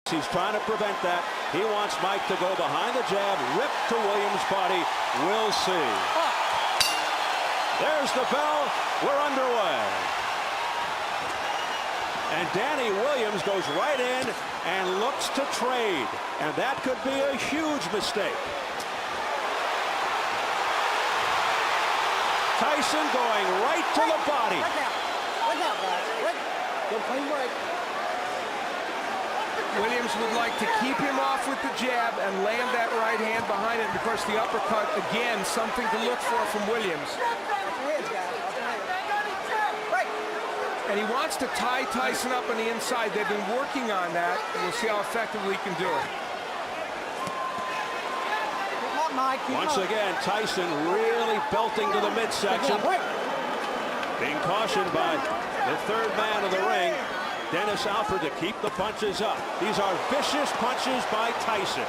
He's trying to prevent that. He wants Mike to go behind the jab, rip to Williams' body. We'll see. There's the bell. We're underway. And Dэнni Williams goes right in and looks to trade. And that could be a huge mistake. Tyson going right to the body. Look out, guys. Good clean break. Williams would like to keep him off with the jab and land that right hand behind it. And of course, the uppercut, again, something to look for from Williams. And he wants to tie Tyson up on the inside. They've been working on that. We'll see how effectively he can do it. Once again, Tyson really belting to the midsection. Being cautioned by the third man of the ring, Dennis Alford, to keep the punches up. These are vicious punches by Tyson.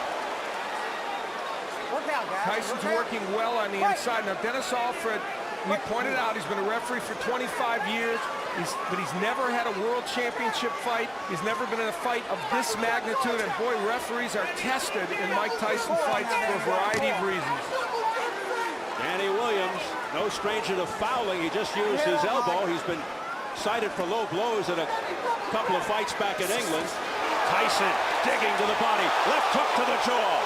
Tyson's working well on the inside. Now, Dennis Alford, we pointed out, he's been a referee for 25 years, but he's never had a world championship fight. He's never been in a fight of this magnitude, and boy, referees are tested in Mike Tyson fights for a variety of reasons. Dánni Williams, no stranger to fouling. He just used his elbow. He's been cited for low blows in a couple of fights back in England. Tyson digging to the body. Left hook to the jaw.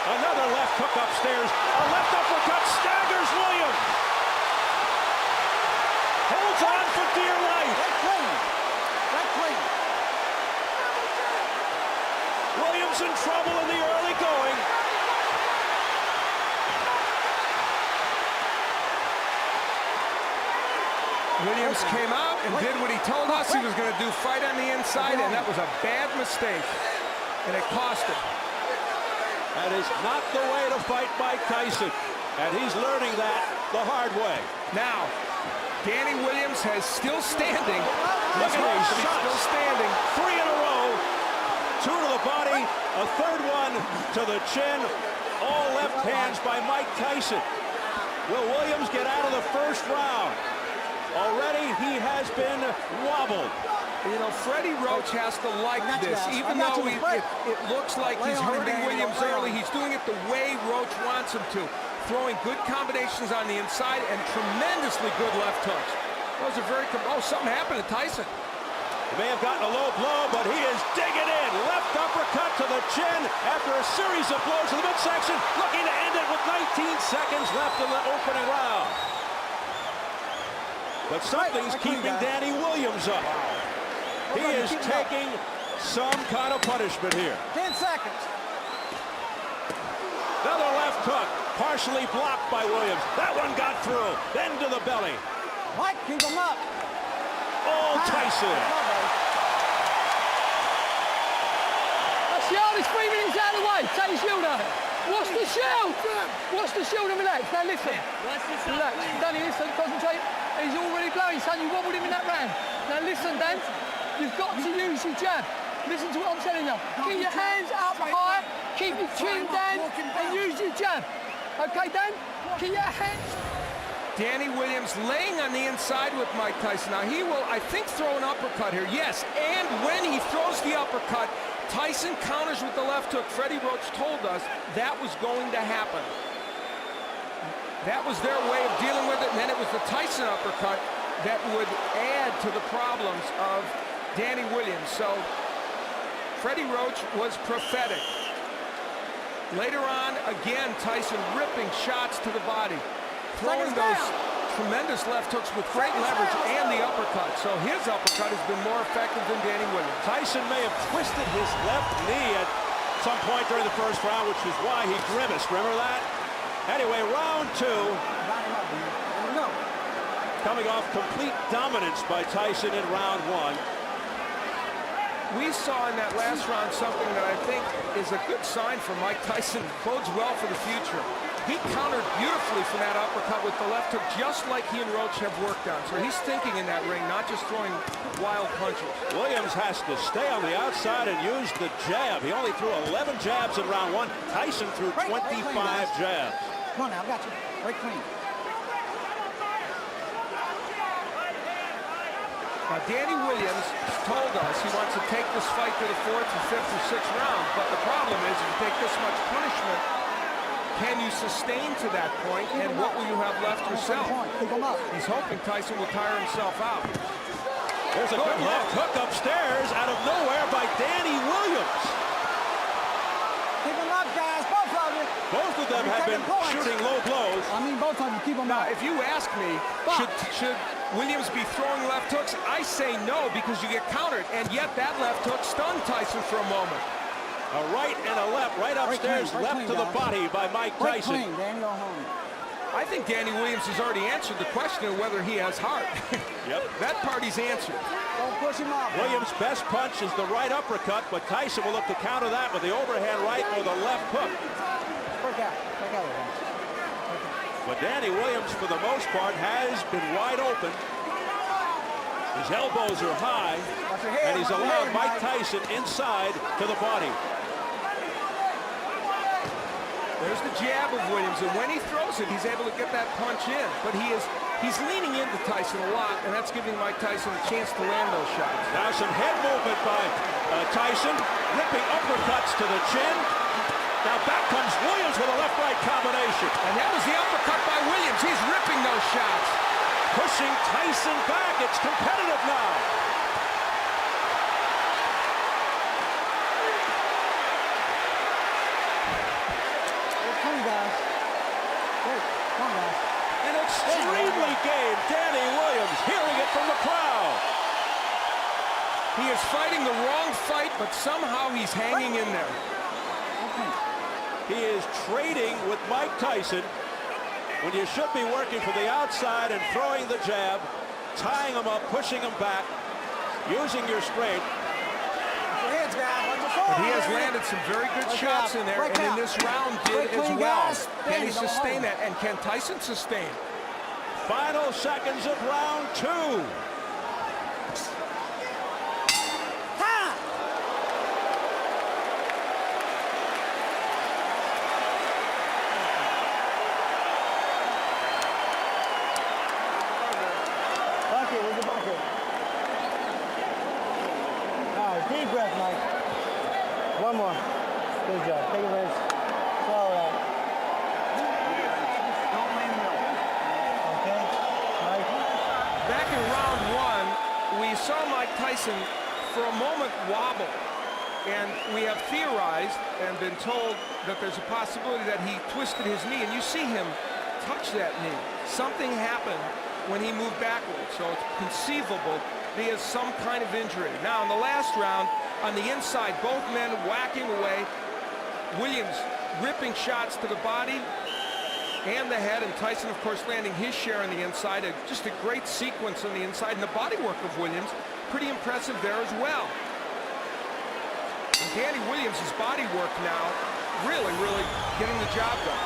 Another left hook upstairs. A left uppercut staggers Williams. Holds on for dear life. Williams in trouble in the early going. Williams came out and did what he told us he was going to do, fight on the inside, and that was a bad mistake, and it cost him. That is not the way to fight Mike Tyson, and he's learning that the hard way. Now, Dánni Williams has still standing. Look at these shots. Still standing. 3 in a row. 2 to the body, a third one to the chin. All left hands by Mike Tyson. Will Williams get out of the first round? Already he has been wobbled. You know, Freddie Roach has to like this, even though it looks like he's hurting Williams early. He's doing it the way Roach wants him to, throwing good combinations on the inside and tremendously good left hooks. Those are very, something happened to Tyson. He may have gotten a low blow, but he is digging in. Left uppercut to the chin after a series of blows to the midsection, looking to end it with 19 seconds left in the opening round. But something's keeping Dánni Williams up. He is taking some kind of punishment here. 10 seconds. Another left hook, partially blocked by Williams. That one got through, then to the belly. Mike, keep him up. Oh, Tyson. That's the hardest 3 minutes out of the way. Take your shield out. Watch the shield. Watch the shield and relax. Now listen. Relax. Danny, listen, concentrate. He's already blowing, son. You wobbled him in that round. Now listen, Dan. You've got to use your jab. Listen to what I'm telling you. Keep your hands up high. Keep your chin down and use your jab. Okay, Dan? Keep your hands. Dánni Williams laying on the inside with Mike Tyson. Now he will, I think, throw an uppercut here. Yes, and when he throws the uppercut, Tyson counters with the left hook. Freddie Roach told us that was going to happen. That was their way of dealing with it, and then it was the Tyson uppercut that would add to the problems of Dánni Williams. So Freddie Roach was prophetic. Later on, again, Tyson ripping shots to the body, throwing those tremendous left hooks with great leverage and the uppercut. So his uppercut has been more effective than Dánni Williams. Tyson may have twisted his left knee at some point during the first round, which is why he grimaced. Remember that? Anyway, round 2. Coming off complete dominance by Tyson in round 1. We saw in that last round something that I think is a good sign for Mike Tyson. Bodes well for the future. He countered beautifully from that uppercut with the left hook, just like he and Roach have worked on. So he's thinking in that ring, not just throwing wild punches. Williams has to stay on the outside and use the jab. He only threw 11 jabs in round 1. Tyson threw 25 jabs. Come on now, I've got you. Break clean. Now, Danny Williams told us he wants to take this fight to the 4th or 5th or 6th round, but the problem is if you take this much punishment, can you sustain to that point, and what will you have left yourself? He's hoping Tyson will tire himself out. There's a good left hook upstairs out of nowhere by Danny Williams. Keep them up, guys, both of you. Both of them have been shooting low blows. I mean, both of you, keep them Now, up. if you ask me, should Williams be throwing left hooks? I say no, because you get countered, and yet that left hook stunned Tyson for a moment. A right and a left, right upstairs, left to the body by Mike Tyson. Clean, Danny, go home. I think Danny Williams has already answered the question of whether he has heart. Yep. That party's answered. Don't push him off. Williams' best punch is the right uppercut, but Tyson will look to counter that with the overhand right or the left hook. Break out. Break out of there. But Danny Williams, for the most part, has been wide open. His elbows are high, and he's allowed Mike Tyson inside to the body. There's the jab of Williams, and when he throws it, he's able to get that punch in. But he's leaning into Tyson a lot, and that's giving Mike Tyson a chance to land those shots. Now some head movement by Tyson, ripping uppercuts to the chin. Now back comes Williams with a left-right combination. And that was the uppercut by Williams. He's ripping those shots. Pushing Tyson back. It's competitive now. An extremely game Danny Williams, hearing it from the crowd. He is fighting the wrong fight, but somehow he's hanging in there. He is trading with Mike Tyson when you should be working from the outside and throwing the jab, tying him up, pushing him back, using your strength. But he has landed some very good shots in there, and in this round did as well. Can he sustain that, and can Tyson sustain? Final seconds of round 2. Bucket, where's the bucket? All right, deep breath, Mike. One more. Good job. Take a rest. Swallow out. Don't lean him. Okay? Mike? Back in round 1, we saw Mike Tyson for a moment wobble. And we have theorized and been told that there's a possibility that he twisted his knee. And you see him touch that knee. Something happened when he moved backwards. So it's conceivable he has some kind of injury. Now, in the last round, on the inside, both men whacking away. Williams ripping shots to the body and the head, and Tyson, of course, landing his share on the inside. Just a great sequence on the inside, and the body work of Williams, pretty impressive there as well. And Danny Williams' body work now, really, really getting the job done.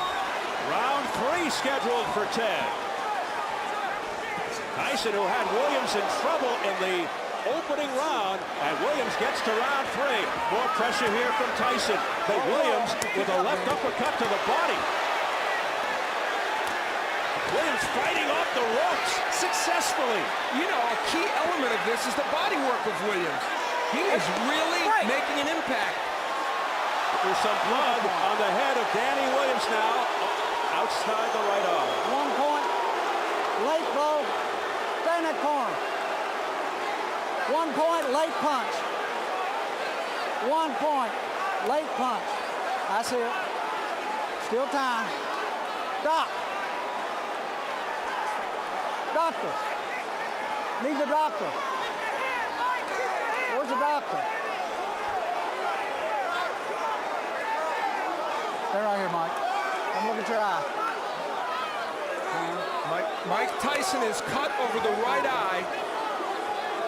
Round 3 scheduled for 10. Tyson, who had Williams in trouble in the opening round, and Williams gets to round 3. More pressure here from Tyson, but Williams with a left uppercut to the body. Williams fighting off the ropes successfully. You know, a key element of this is the body work of Williams. He is really making an impact. There's some blood on the head of Danny Williams now, outside the right arm. 1 point. Late blow. Stay in that corner. 1 point, late punch. 1 point, late punch. I see it. Still time. Stop. Doctor. Need the doctor. Where's the doctor? Stay right here, Mike. Come look at your eye. Mike Tyson is cut over the right eye,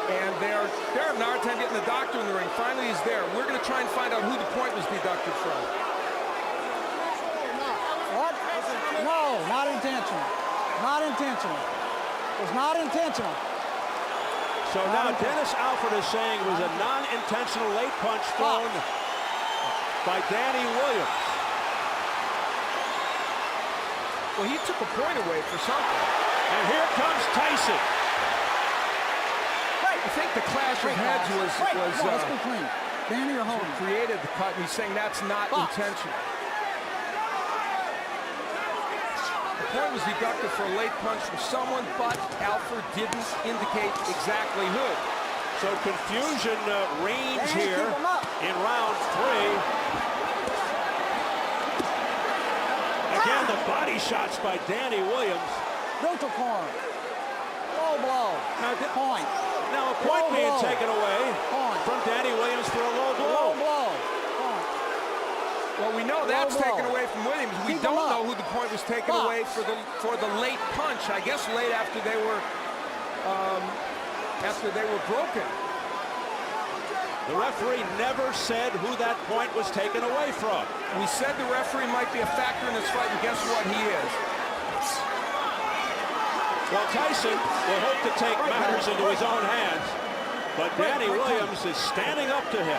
and they're having a hard time getting the doctor in the ring. Finally, he's there. We're going to try and find out who the point was deducted from. What? No, not intentional. Not intentional. It was not intentional. So now Dennis Alford is saying it was a non-intentional late punch thrown by Danny Williams. Well, he took a point away for something. And here comes Tyson. I think the clash of heads was let's be clean. Danny or Hogan? created the cut, and he's saying that's not intentional. The point was deducted for a late punch from someone, but Alfred didn't indicate exactly who. So confusion reigns Danny, here keep him up. in round 3. Again, the body shots by Danny Williams. Neutral corner. Low blow. Point. Now a point Low being blow. taken away Point. from Danny Williams for a low blow. Low blow. Point. Well, we know that's blow. taken away from Williams. We Keep him don't up. know who the point was taken Box. away for the late punch. I guess late after they were broken. The referee never said who that point was taken away from. We said the referee might be a factor in this fight, and guess what? He is. Well, Tyson will hope to take matters into his own hands, but Danny Williams is standing up to him.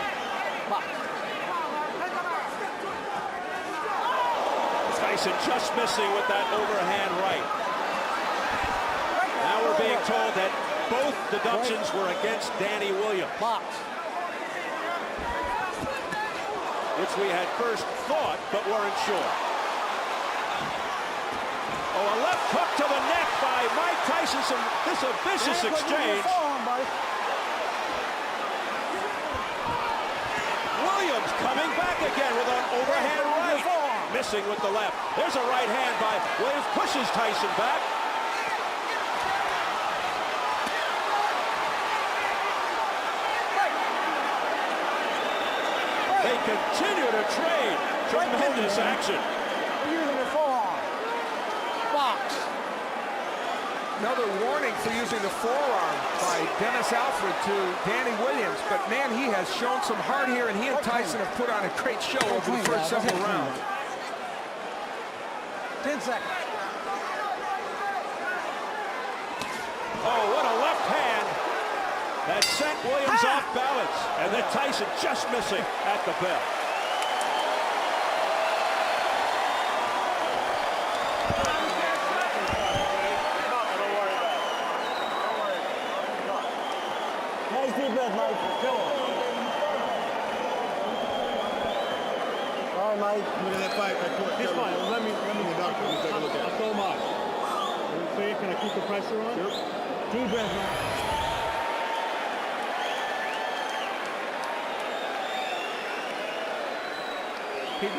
Tyson just missing with that overhand right. Now we're being told that both deductions were against Danny Williams, which we had first thought but weren't sure. Oh, a left hook to the neck by Mike Tyson. This is a vicious exchange. Williams coming back again with an overhand right. Missing with the left. There's a right hand by Williams. Pushes Tyson back. They continue to trade. Tremendous action. Using the forearm. Box. Another warning for using the forearm by Dennis Alfred to Danny Williams. But, man, he has shown some heart here, and he and Tyson have put on a great show over the first several rounds. 10 seconds. Oh, what a left hand that sent Williams off balance. And then Tyson just missing at the bell. Nice deep breath, Mike. Kill him. All right, Mike. Look at that fight report. He's fine. Let me The doctor, let me take a look at I'll it. throw him out. Okay, can I keep the pressure on? Yep. Deep breath, Mike.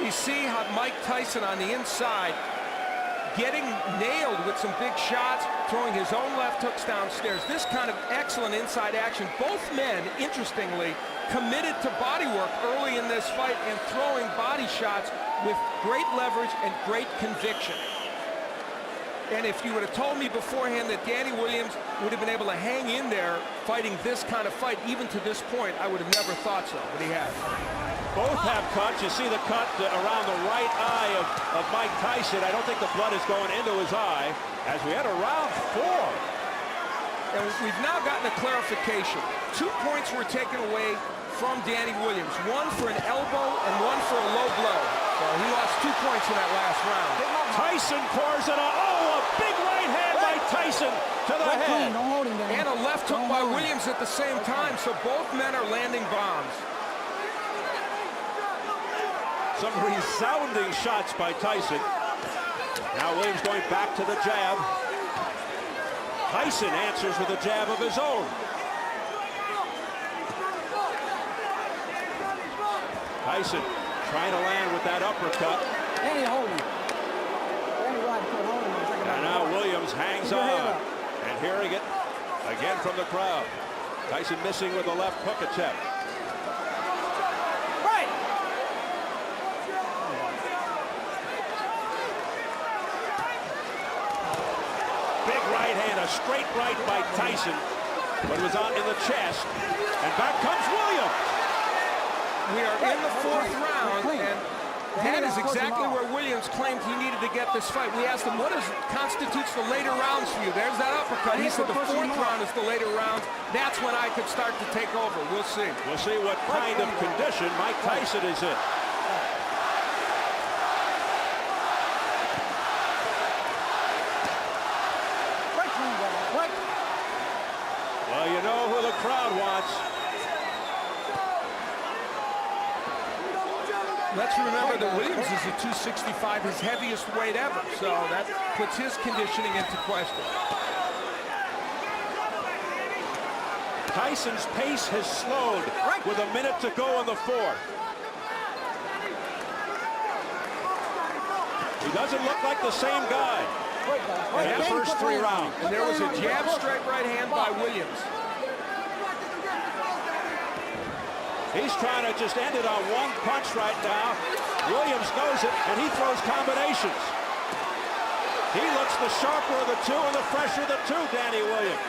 You see how Mike Tyson on the inside getting nailed with some big shots, throwing his own left hooks downstairs. This kind of excellent inside action. Both men, interestingly, committed to body work early in this fight and throwing body shots with great leverage and great conviction. And if you would have told me beforehand that Danny Williams would have been able to hang in there fighting this kind of fight, even to this point, I would have never thought so, but he has. Both have cuts. You see the cut around the right eye of Mike Tyson. I don't think the blood is going into his eye as we enter round 4. And we've now gotten a clarification. 2 points were taken away from Danny Williams. One for an elbow and one for a low blow. So he lost 2 points in that last round. Tyson pours it on. Oh, a big right hand by Tyson to the head. Don't hold him down. And a left hook by Williams at the same time. So both men are landing bombs. Some resounding shots by Tyson. Now Williams going back to the jab. Tyson answers with a jab of his own. Tyson trying to land with that uppercut. Danny, hold him. Danny, right foot, hold him. And now Williams hangs on. And hearing it again from the crowd. Tyson missing with a left hook attempt. Right. Big right hand, a straight right by Tyson, but it was on in the chest. And back comes Williams. We are in the 4th round, and that is exactly where Williams claimed he needed to get this fight. We asked him, what constitutes the later rounds for you? There's that uppercut. He said the 4th round is the later round. That's when I could start to take over. We'll see. We'll see what kind of condition Mike Tyson is in. Well, you know who whatever the crowd wants. Let's remember that Williams is a 265, his heaviest weight ever, so that puts his conditioning into question. Tyson's pace has slowed with a minute to go in the fourth. He doesn't look like the same guy in the first 3 rounds. And there was a jab straight right hand by Williams. He's trying to just end it on one punch right now. Williams knows it, and he throws combinations. He looks the sharper of the two and the fresher of the two, Danny Williams.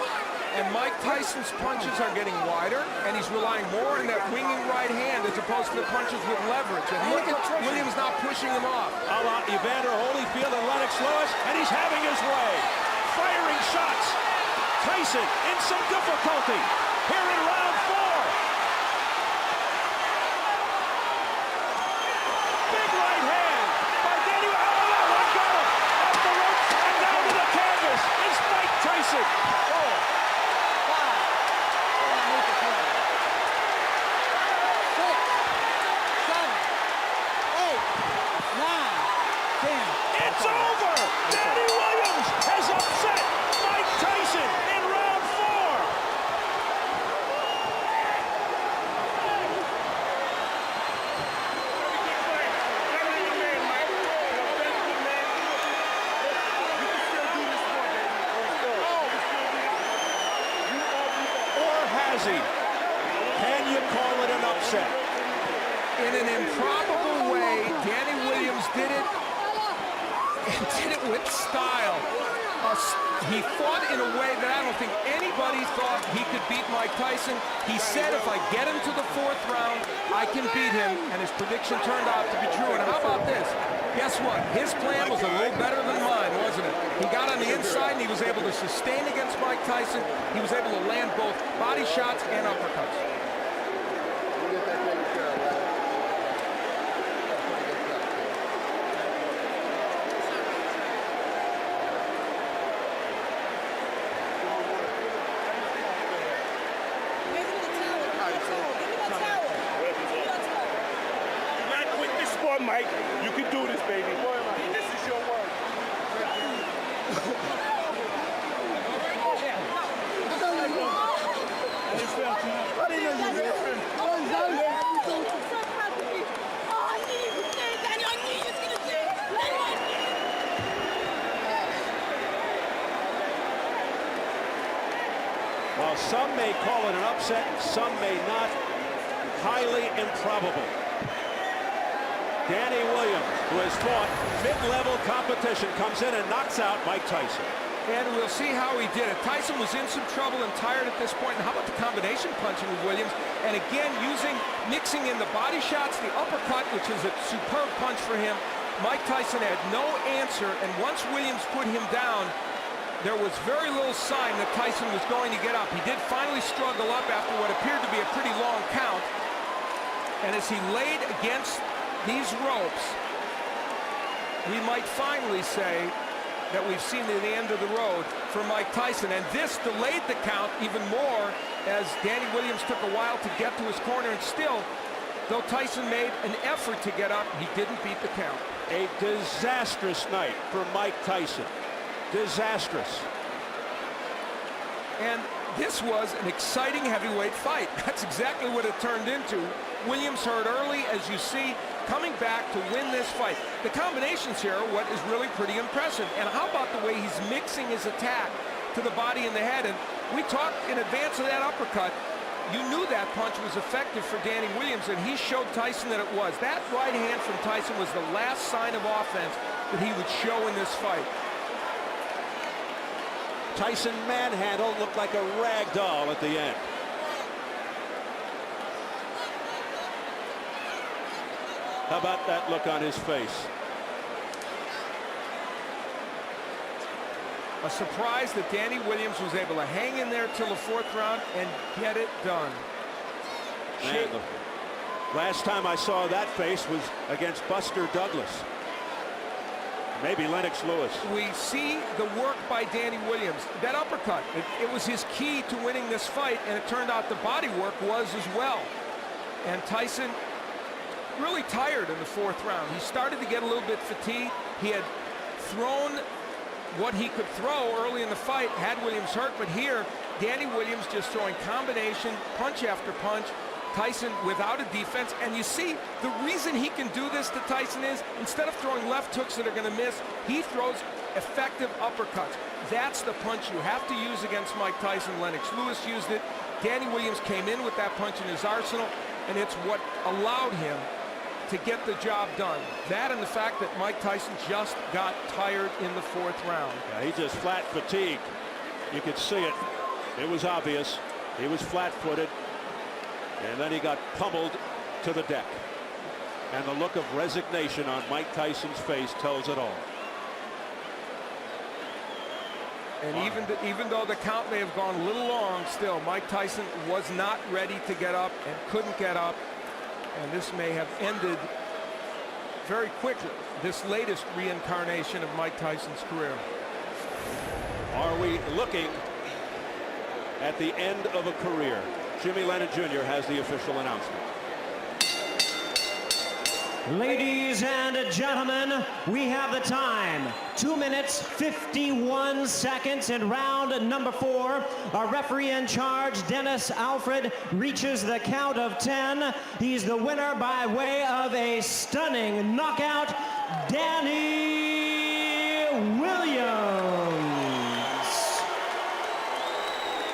And Mike Tyson's punches are getting wider, and he's relying more on that winging right hand as opposed to the punches with leverage. And look at Williams not pushing him off. A la Evander Holyfield and Lennox Lewis, and he's having his way. Firing shots. Tyson in some difficulty here in round 4. Big right hand by Dэнni. Oh, that one got him. Off the ropes and down to the canvas. It's Mike Tyson. 10. It's over! Danny Williams has upset Mike Tyson in round 4. Or has he? Can you call it an upset? In an improbable way, Danny Williams did it, and did it with style. He fought in a way that I don't think anybody thought he could beat Mike Tyson. He said, if I get him to the 4th round, I can beat him, and his prediction turned out to be true. And how about this? Guess what? His plan was a little better than mine, wasn't it? He got on the inside, and he was able to sustain against Mike Tyson. He was able to land both body shots and uppercuts. Mike, you can do this, baby. This is your work. While some may call it an upset, some may not. Highly improbable. Danny Williams, who has fought mid-level competition, comes in and knocks out Mike Tyson. And we'll see how he did it. Tyson was in some trouble and tired at this point. And how about the combination punching with Williams? And again, mixing in the body shots, the uppercut, which is a superb punch for him. Mike Tyson had no answer, and once Williams put him down, there was very little sign that Tyson was going to get up. He did finally struggle up after what appeared to be a pretty long count. And as he laid against these ropes, we might finally say that we've seen the end of the road for Mike Tyson. And this delayed the count even more as Danny Williams took a while to get to his corner. And still, though Tyson made an effort to get up, he didn't beat the count. A disastrous night for Mike Tyson. Disastrous. And this was an exciting heavyweight fight. That's exactly what it turned into. Williams hurt early, as you see, coming back to win this fight. The combinations here are what is really pretty impressive. And how about the way he's mixing his attack to the body and the head? And we talked in advance of that uppercut. You knew that punch was effective for Danny Williams, and he showed Tyson that it was. That right hand from Tyson was the last sign of offense that he would show in this fight. Tyson manhandled, looked like a rag doll at the end. How about that look on his face? A surprise that Danny Williams was able to hang in there till the 4th round and get it done. Man, the last time I saw that face was against Buster Douglas. Maybe Lennox Lewis. We see the work by Danny Williams. That uppercut, it was his key to winning this fight, and it turned out the body work was as well. And Tyson really tired in the 4th round. He started to get a little bit fatigued. He had thrown what he could throw early in the fight, had Williams hurt, but here, Danny Williams just throwing combination, punch after punch. Tyson without a defense, and you see the reason he can do this to Tyson is instead of throwing left hooks that are going to miss, he throws effective uppercuts. That's the punch you have to use against Mike Tyson. Lennox Lewis used it. Danny Williams came in with that punch in his arsenal, and it's what allowed him to get the job done. That and the fact that Mike Tyson just got tired in the 4th round. Yeah, he just flat fatigued. You could see it. It was obvious. He was flat-footed. And then he got pummeled to the deck. And the look of resignation on Mike Tyson's face tells it all. And even though the count may have gone a little long, still, Mike Tyson was not ready to get up and couldn't get up. And this may have ended very quickly, this latest reincarnation of Mike Tyson's career. Are we looking at the end of a career? Jimmy Lennon Jr. has the official announcement. Ladies and gentlemen, we have the time. 2 minutes, 51 seconds in round number 4. Our referee in charge, Dennis Alfred, reaches the count of 10. He's the winner by way of a stunning knockout, Danny Williams.